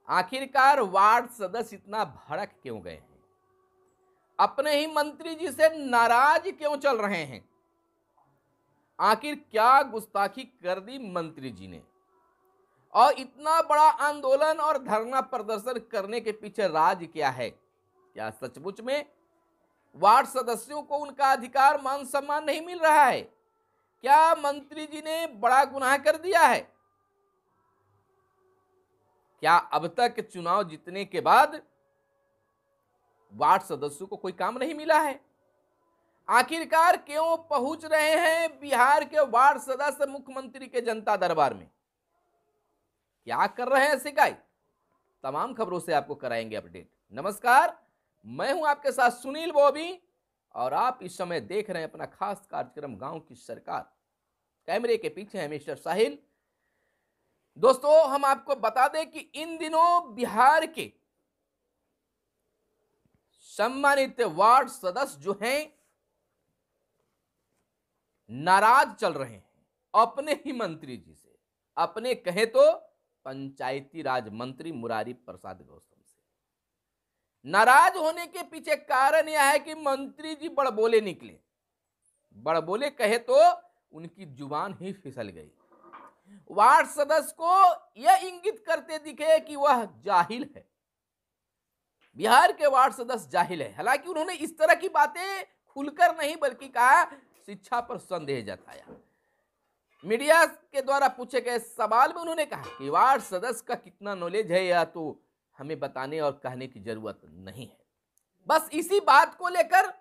आखिरकार वार्ड सदस्य इतना भड़क क्यों गए हैं? अपने ही मंत्री जी से नाराज क्यों चल रहे हैं? आखिर क्या गुस्ताखी कर दी मंत्री जी ने? और इतना बड़ा आंदोलन और धरना प्रदर्शन करने के पीछे राज क्या है? क्या सचमुच में वार्ड सदस्यों को उनका अधिकार मान सम्मान नहीं मिल रहा है? क्या मंत्री जी ने बड़ा गुनाह कर दिया है? क्या अब तक चुनाव जीतने के बाद वार्ड सदस्यों को कोई काम नहीं मिला है? आखिरकार क्यों पहुंच रहे हैं बिहार के वार्ड सदस्य मुख्यमंत्री के जनता दरबार में? क्या कर रहे हैं शिकायत? तमाम खबरों से आपको कराएंगे अपडेट। नमस्कार, मैं हूं आपके साथ सुनील बॉबी और आप इस समय देख रहे हैं अपना खास कार्यक्रम गांव की सरकार। कैमरे के पीछे है मिस्टर साहिल। दोस्तों, हम आपको बता दें कि इन दिनों बिहार के सम्मानित वार्ड सदस्य जो हैं नाराज चल रहे हैं अपने ही मंत्री जी से, अपने कहे तो पंचायती राज मंत्री मुरारी प्रसाद गौतम से। नाराज होने के पीछे कारण यह है कि मंत्री जी बड़बोले निकले। बड़बोले कहे तो उनकी जुबान ही फिसल गई। वार्ड सदस्य को यह इंगित करते दिखे कि वह जाहिल है। बिहार के वार्ड सदस्य जाहिल है। हालांकि उन्होंने इस तरह की बातें खुलकर नहीं बल्कि कहा शिक्षा पर संदेह जताया। मीडिया के द्वारा पूछे गए सवाल में उन्होंने कहा कि वार्ड सदस्य का कितना नॉलेज है या तो हमें बताने और कहने की जरूरत नहीं है। बस इसी बात को लेकर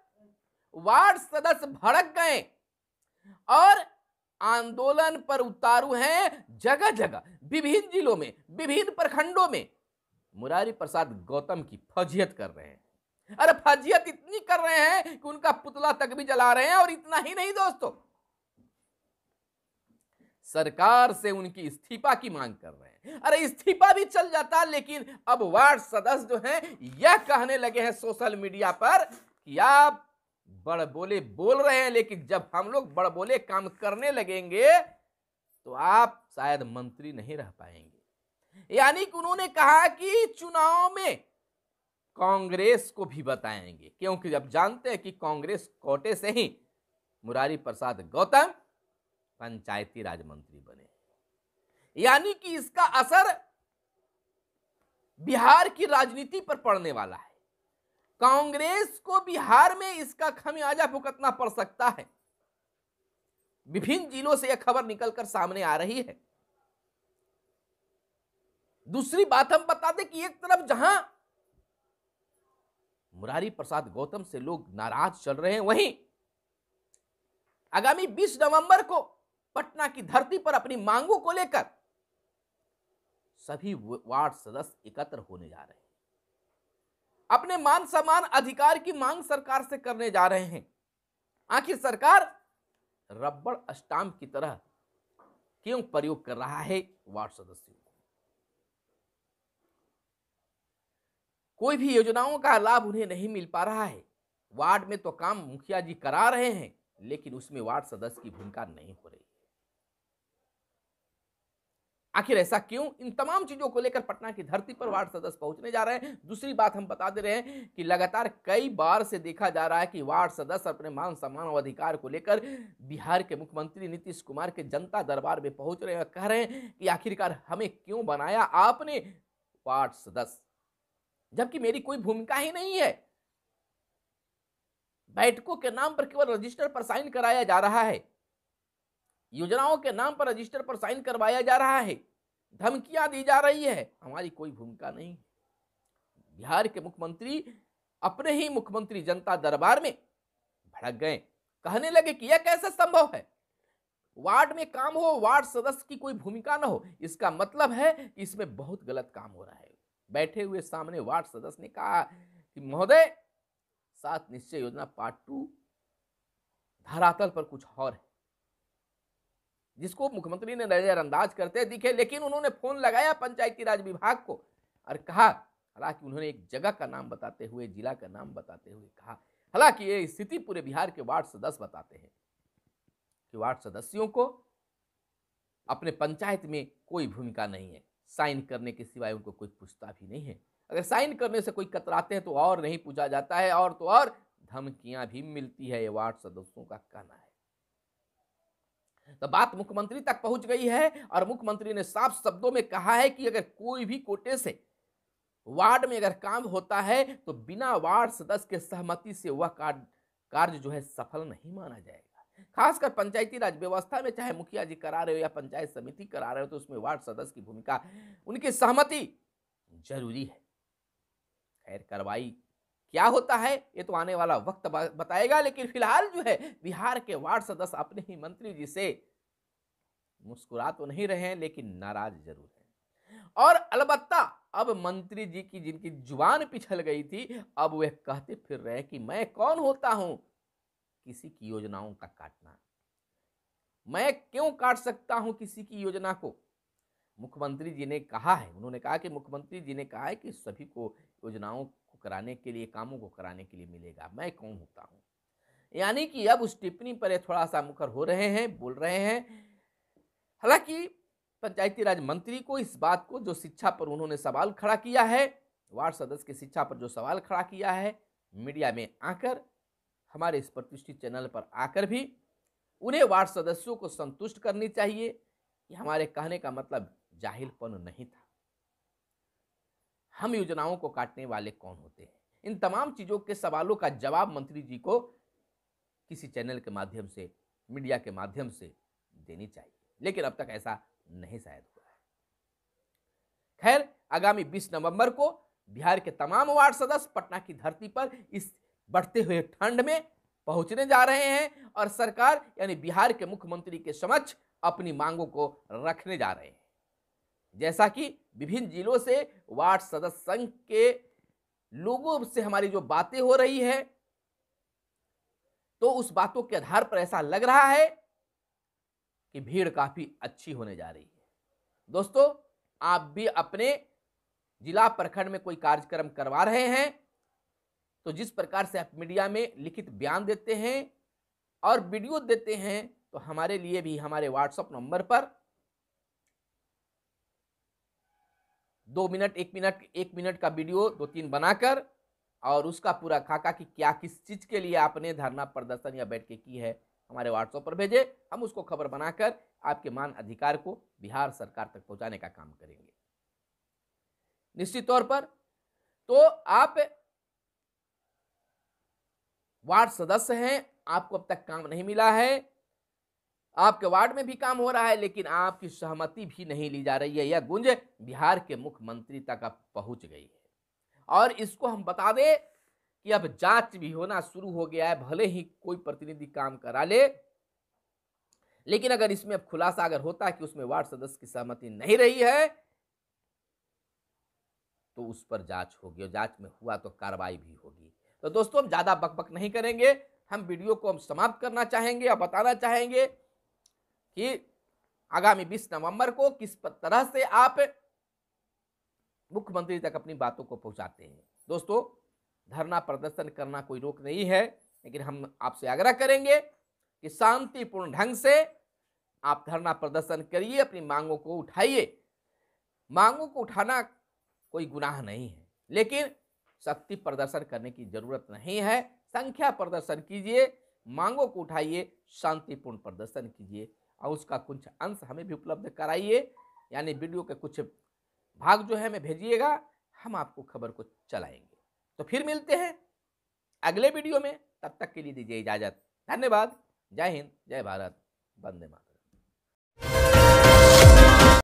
वार्ड सदस्य भड़क गए और आंदोलन पर उतारू हैं। जगह जगह विभिन्न जिलों में, विभिन्न प्रखंडों में मुरारी प्रसाद गौतम की फजीहत कर रहे हैं। अरे फजीहत इतनी कर रहे हैं कि उनका पुतला तक भी जला रहे हैं। और इतना ही नहीं दोस्तों, सरकार से उनकी इस्तीफा की मांग कर रहे हैं। अरे इस्तीफा भी चल जाता, लेकिन अब वार्ड सदस्य जो हैं यह कहने लगे हैं सोशल मीडिया पर कि आप बड़बोले बोल रहे हैं, लेकिन जब हम लोग बड़बोले काम करने लगेंगे तो आप शायद मंत्री नहीं रह पाएंगे। यानी कि उन्होंने कहा कि चुनाव में कांग्रेस को भी बताएंगे, क्योंकि जब जानते हैं कि कांग्रेस कोटे से ही मुरारी प्रसाद गौतम पंचायती राज मंत्री बने। यानी कि इसका असर बिहार की राजनीति पर पड़ने वाला है। कांग्रेस को बिहार में इसका खमियाजा भुगतना पड़ सकता है। विभिन्न जिलों से यह खबर निकलकर सामने आ रही है। दूसरी बात हम बता दें कि एक तरफ जहां मुरारी प्रसाद गौतम से लोग नाराज चल रहे हैं, वहीं आगामी 20 नवंबर को पटना की धरती पर अपनी मांगों को लेकर सभी वार्ड सदस्य एकत्र होने जा रहे हैं। अपने मान सम्मान अधिकार की मांग सरकार से करने जा रहे हैं। आखिर सरकार रबड़ स्टाम्प की तरह क्यों प्रयोग कर रहा है वार्ड सदस्यों को? कोई भी योजनाओं का लाभ उन्हें नहीं मिल पा रहा है। वार्ड में तो काम मुखिया जी करा रहे हैं, लेकिन उसमें वार्ड सदस्य की भूमिका नहीं हो रही है। आखिर ऐसा क्यों? इन तमाम चीजों को लेकर पटना की धरती पर वार्ड सदस्य पहुंचने जा रहे हैं। दूसरी बात हम बता दे रहे हैं कि लगातार कई बार से देखा जा रहा है कि वार्ड सदस्य अपने मान सम्मान और अधिकार को लेकर बिहार के मुख्यमंत्री नीतीश कुमार के जनता दरबार में पहुंच रहे हैं और कह रहे हैं कि आखिरकार हमें क्यों बनाया आपने वार्ड सदस्य, जबकि मेरी कोई भूमिका ही नहीं है। बैठकों के नाम पर केवल रजिस्टर पर साइन कराया जा रहा है, योजनाओं के नाम पर रजिस्टर पर साइन करवाया जा रहा है, धमकियां दी जा रही है, हमारी कोई भूमिका नहीं। बिहार के मुख्यमंत्री अपने ही मुख्यमंत्री जनता दरबार में भड़क गए, कहने लगे कि यह कैसे संभव है, वार्ड में काम हो, वार्ड सदस्य की कोई भूमिका ना हो, इसका मतलब है कि इसमें बहुत गलत काम हो रहा है। बैठे हुए सामने वार्ड सदस्य ने कहा कि महोदय, 7 निश्चय योजना पार्ट 2 धरातल पर कुछ और है, जिसको मुख्यमंत्री ने नजरअंदाज करते दिखे। लेकिन उन्होंने फोन लगाया पंचायती राज विभाग को और कहा, हालांकि उन्होंने एक जगह का नाम बताते हुए, जिला का नाम बताते हुए कहा, हालांकि ये स्थिति पूरे बिहार के वार्ड सदस्य बताते हैं कि वार्ड सदस्यों को अपने पंचायत में कोई भूमिका नहीं है। साइन करने के सिवाय उनको कोई पूछता भी नहीं है। अगर साइन करने से कोई कतराते हैं तो और नहीं पूछा जाता है, और तो और धमकियां भी मिलती है, ये वार्ड सदस्यों का कहना है। तो बात मुख्यमंत्री तक पहुंच गई है और मुख्यमंत्री ने साफ शब्दों में कहा है कि अगर कोई भी कोटे से वार्ड में अगर काम होता है तो बिना वार्ड सदस्य के सहमति से वह कार्य जो है सफल नहीं माना जाएगा। खासकर पंचायती राज व्यवस्था में चाहे मुखिया जी करा रहे हो या पंचायत समिति करा रहे हो, तो उसमें वार्ड सदस्य की भूमिका, उनकी सहमति जरूरी है। खैर, कार्रवाई क्या होता है ये तो आने वाला वक्त बताएगा, लेकिन फिलहाल जो है बिहार के वार्ड सदस्य अपने ही मंत्री जी से मुस्कुरा तो नहीं रहे हैं, लेकिन नाराज जरूर हैं। और अलबत्ता अब मंत्री जी की जिनकी जुबान पिछल गई थी, अब वे कहते फिर रहे कि मैं कौन होता हूं किसी की योजनाओं का काटना, मैं क्यों काट सकता हूं किसी की योजना को। मुख्यमंत्री जी ने कहा है, उन्होंने कहा कि मुख्यमंत्री जी ने कहा है कि सभी को योजनाओं को कराने के लिए, कामों को कराने के लिए मिलेगा, मैं कौन होता हूं। यानी कि अब उस टिप्पणी पर थोड़ा सा मुखर हो रहे हैं, बोल रहे हैं। हालांकि पंचायती राज मंत्री को इस बात को, जो शिक्षा पर उन्होंने सवाल खड़ा किया है, वार्ड सदस्य की शिक्षा पर जो सवाल खड़ा किया है, मीडिया में आकर, हमारे इस प्रतिष्ठित चैनल पर आकर भी उन्हें वार्ड सदस्यों को संतुष्ट करनी चाहिए। कि हमारे कहने का मतलब जाहिलपन नहीं था। हम योजनाओं को काटने वाले कौन होते हैं, इन तमाम चीजों के सवालों का जवाब मंत्री जी को किसी चैनल के माध्यम से, मीडिया के माध्यम से देनी चाहिए, लेकिन अब तक ऐसा नहीं शायद हुआ है। खैर, आगामी 20 नवंबर को बिहार के तमाम वार्ड सदस्य पटना की धरती पर इस बढ़ते हुए ठंड में पहुंचने जा रहे हैं और सरकार यानी बिहार के मुख्यमंत्री के समक्ष अपनी मांगों को रखने जा रहे हैं। जैसा कि विभिन्न जिलों से वार्ड सदस्य संघ के लोगों से हमारी जो बातें हो रही है, तो उस बातों के आधार पर ऐसा लग रहा है कि भीड़ काफी अच्छी होने जा रही है। दोस्तों, आप भी अपने जिला प्रखंड में कोई कार्यक्रम करवा रहे हैं तो जिस प्रकार से आप मीडिया में लिखित बयान देते हैं और वीडियो देते हैं, तो हमारे लिए भी हमारे व्हाट्सएप नंबर पर 2 मिनट 1 मिनट का वीडियो 2-3 बनाकर और उसका पूरा खाका कि क्या किस चीज के लिए आपने धरना प्रदर्शन या बैठ के की है, हमारे व्हाट्सएप पर भेजे। हम उसको खबर बनाकर आपके मान अधिकार को बिहार सरकार तक पहुंचाने का काम करेंगे। निश्चित तौर पर तो आप वार्ड सदस्य हैं, आपको अब तक काम नहीं मिला है, आपके वार्ड में भी काम हो रहा है, लेकिन आपकी सहमति भी नहीं ली जा रही है। यह गुंज बिहार के मुख्यमंत्री तक अब पहुंच गई है। और इसको हम बता दें कि अब जांच भी होना शुरू हो गया है। भले ही कोई प्रतिनिधि काम करा ले, लेकिन अगर इसमें अब खुलासा अगर होता कि उसमें वार्ड सदस्य की सहमति नहीं रही है तो उस पर जांच होगी, और जांच में हुआ तो कार्रवाई भी होगी। तो दोस्तों, हम ज्यादा बकबक नहीं करेंगे, हम वीडियो को हम समाप्त करना चाहेंगे और बताना चाहेंगे कि आगामी 20 नवंबर को किस तरह से आप मुख्यमंत्री तक अपनी बातों को पहुंचाते हैं। दोस्तों, धरना प्रदर्शन करना कोई रोक नहीं है, लेकिन हम आपसे आग्रह करेंगे कि शांतिपूर्ण ढंग से आप धरना प्रदर्शन करिए, अपनी मांगों को उठाइए। मांगों को उठाना कोई गुनाह नहीं है, लेकिन शक्ति प्रदर्शन करने की जरूरत नहीं है। संख्या प्रदर्शन कीजिए, मांगों को उठाइए, शांतिपूर्ण प्रदर्शन कीजिए और उसका कुछ अंश हमें भी उपलब्ध कराइए, यानी वीडियो के कुछ भाग जो है हमें भेजिएगा, हम आपको खबर को चलाएंगे। तो फिर मिलते हैं अगले वीडियो में, तब तक के लिए दीजिए इजाजत। धन्यवाद। जय हिंद, जय भारत, वंदे मातरम।